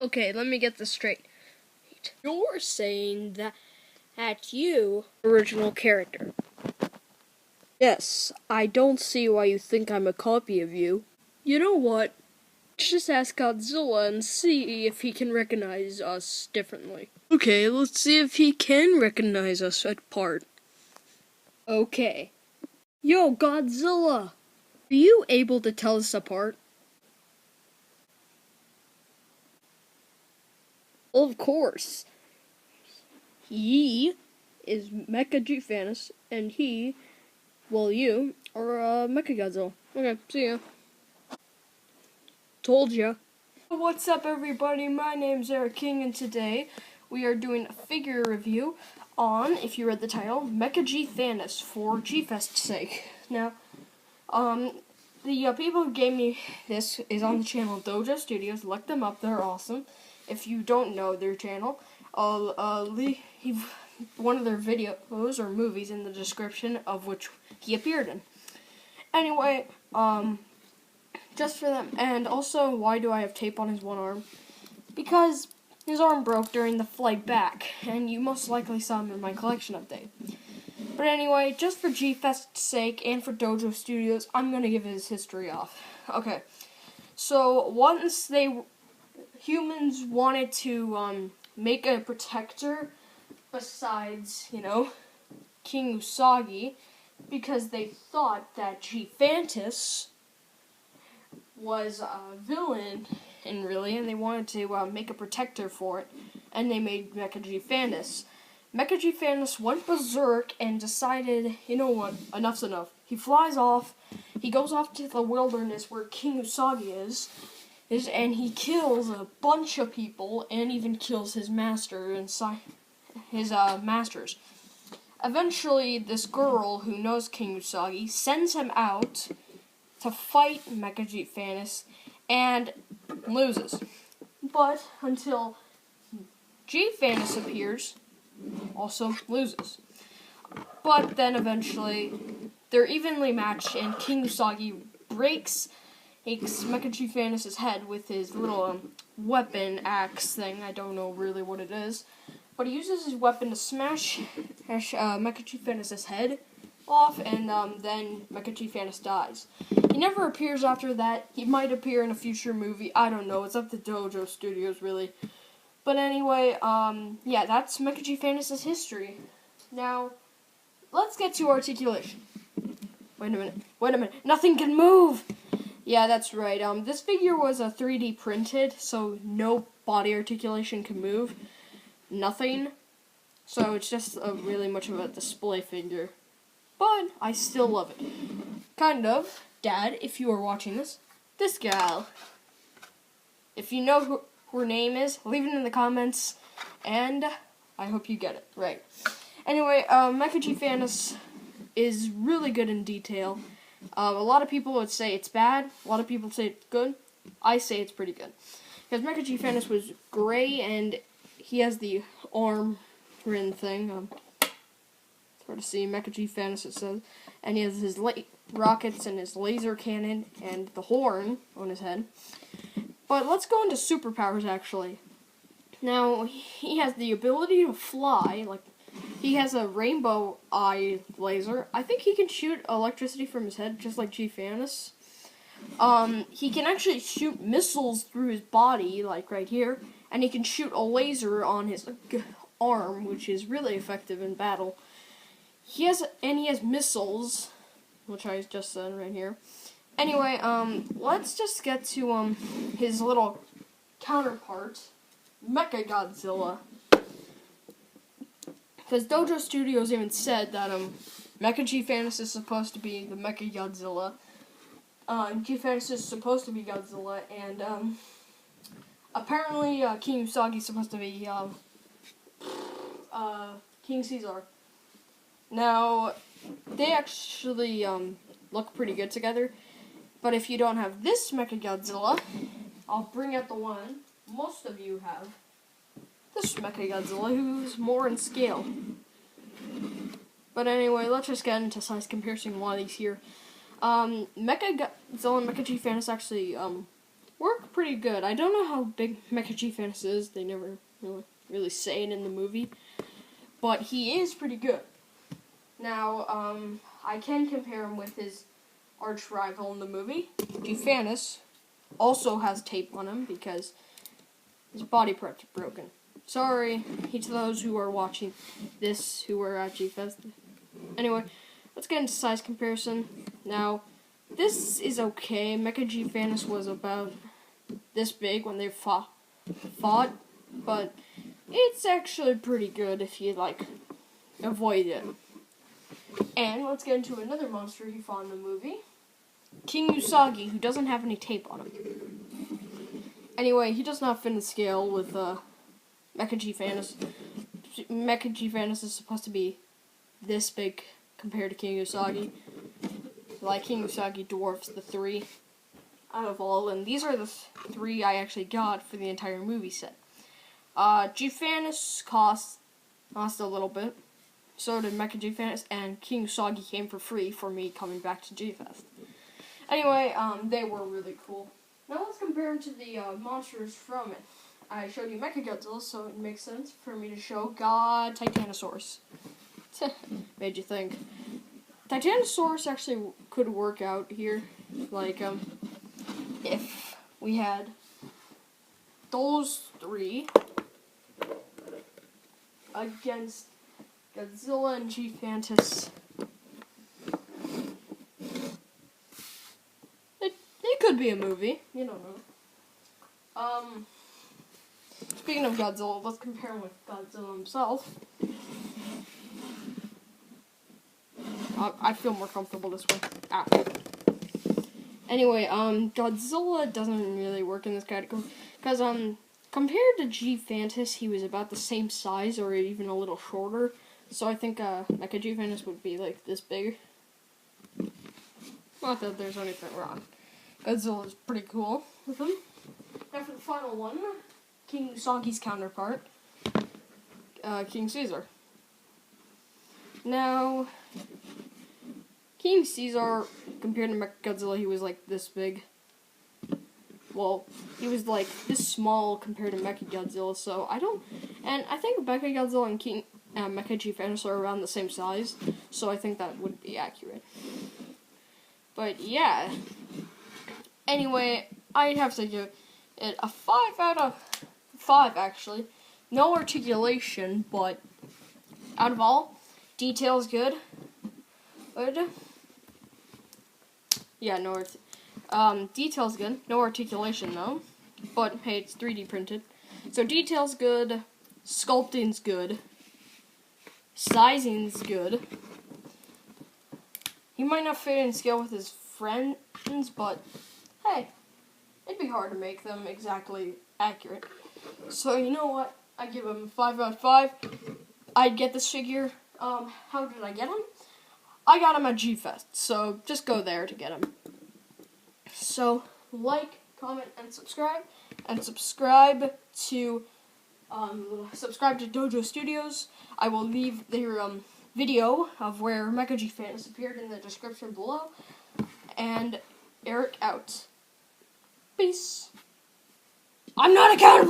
Okay, let me get this straight. You're saying that you Original character. Yes, I don't see why you think I'm a copy of you. You know what? Just ask Godzilla and see if he can recognize us differently. Okay, let's see if he can recognize us apart. Okay. Yo, Godzilla! Are you able to tell us apart? Well, of course. He is Mecha G-Fantis, and you are Mecha Godzilla. Okay, see ya. Told ya. What's up, everybody? My name's Eric King, and today we are doing a figure review on, if you read the title, Mecha G-Fantis for G-Fest's sake. Now, the people who gave me this is on the channel Dojo Studios. Look them up; they're awesome. If you don't know their channel, I'll leave one of their videos or movies in the description of which he appeared in. Anyway, just for them. And also, why do I have tape on his one arm? Because his arm broke during the flight back, and you most likely saw him in my collection update. But anyway, just for G-Fest's sake and for Dojo Studios, I'm going to give his history off. Okay, so once humans wanted to make a protector besides, King Usagi, because they thought that G-Fantis was a villain, and they wanted to make a protector for it, and they made Mecha G-Fantis. Mecha G-Fantis went berserk and decided, you know what, enough's enough. He flies off, he goes off to the wilderness where King Usagi is, and he kills a bunch of people, and even kills his master and his masters. Eventually, this girl who knows King Usagi sends him out to fight Mecha G-Fantis and loses. But until G-Fantis appears, also loses. But then eventually, they're evenly matched, and King Usagi makes Mecha G-Fantis' head with his little weapon axe thing. I don't know really what it is. But he uses his weapon to smash Mecha G-Fantis' head off, and then Mecha G-Fantis dies. He never appears after that. He might appear in a future movie. I don't know. It's up to Dojo Studios, really. But anyway, yeah, that's Mecha G-Fantis' history. Now, let's get to articulation. Wait a minute. Nothing can move! Yeah, that's right. This figure was 3D printed, so no body articulation can move. Nothing. So it's just really much of a display figure. But I still love it. Kind of. Dad, if you are watching this gal. If you know who her name is, leave it in the comments, and I hope you get it right. Anyway, Mecha G-Fantis is really good in detail. A lot of people would say it's bad. A lot of people say it's good. I say it's pretty good. Because Mecha G-Fantis was gray, and he has the arm rin thing. It's hard to see. Mecha G-Fantis, it says. And he has his rockets and his laser cannon and the horn on his head. But let's go into superpowers, actually. Now, he has the ability to fly. Like, he has a rainbow eye laser. I think he can shoot electricity from his head, just like G-Fantis. He can actually shoot missiles through his body, like right here. And he can shoot a laser on his arm, which is really effective in battle. He has missiles, which I just said right here. Anyway, let's just get to his little counterpart, Mecha Godzilla. Because Dojo Studios even said that Mecha G-Fantis is supposed to be the Mecha Godzilla. G-Fantis is supposed to be Godzilla, and apparently King Usagi is supposed to be King Caesar. Now, they actually look pretty good together. But if you don't have this Mecha Godzilla, I'll bring out the one most of you have. This Mecha Godzilla, who's more in scale. But anyway, let's just get into size comparison while he's here. Mecha Godzilla and Mecha G-Fantis actually work pretty good. I don't know how big Mecha G-Fantis is. They never really say it in the movie. But he is pretty good. Now, I can compare him with his arch rival in the movie. G-Fantis also has tape on him because his body part's broken. Sorry to those who are watching this who were at G-Fest. Anyway, let's get into size comparison. Now, this is okay. Mecha G-Fantis was about this big when they fought, but it's actually pretty good if you, avoid it. And let's get into another monster he fought in the movie. King Usagi, who doesn't have any tape on him. Anyway, he does not fit in the scale with Mecha G-Fantis. Mecha G-Fantis is supposed to be this big compared to King Usagi. King Usagi dwarfs the three out of all, and these are the three I actually got for the entire movie set. G-Fantis cost a little bit. So did Mecha G-Fantis, and King Usagi came for free for me coming back to G-Fest. Anyway, they were really cool. Now let's compare them to the monsters from it. I showed you Mecha Godzilla, so it makes sense for me to show God Titanosaurus. Made you think. Titanosaurus actually could work out here. If we had those three against Godzilla and G-Fantis. It could be a movie. You don't know. Speaking of Godzilla, let's compare him with Godzilla himself. I feel more comfortable this way. Ow. Anyway, Godzilla doesn't really work in this category because compared to G-Fantis, he was about the same size or even a little shorter. So I think Mecha G-Fantis would be this big. Not that there's anything wrong. Godzilla is pretty cool with him. Now for the final one, King Usagi's counterpart, King Caesar. Now, King Caesar, compared to Mechagodzilla, he was this big. Well, he was this small compared to Mechagodzilla, so I think Mechagodzilla and Mecha G-Fantis are around the same size, so I think that would be accurate. But yeah. Anyway, I'd have to give it a 5 out of 5, actually. No articulation, but out of all, detail's good. Yeah, detail's good. No articulation, though. But, hey, it's 3D printed. So, detail's good. Sculpting's good. Sizing's good. He might not fit in scale with his friends, but, hey, it'd be hard to make them exactly accurate. So, you know what? I give him 5 out of 5. I'd get this figure. How did I get him? I got him at G-Fest, so just go there to get him. So, like, comment, and subscribe. And subscribe to Dojo Studios. I will leave their video of where Mecha G-Fantis appeared in the description below. And Eric out. Peace. I'm not a counterpart!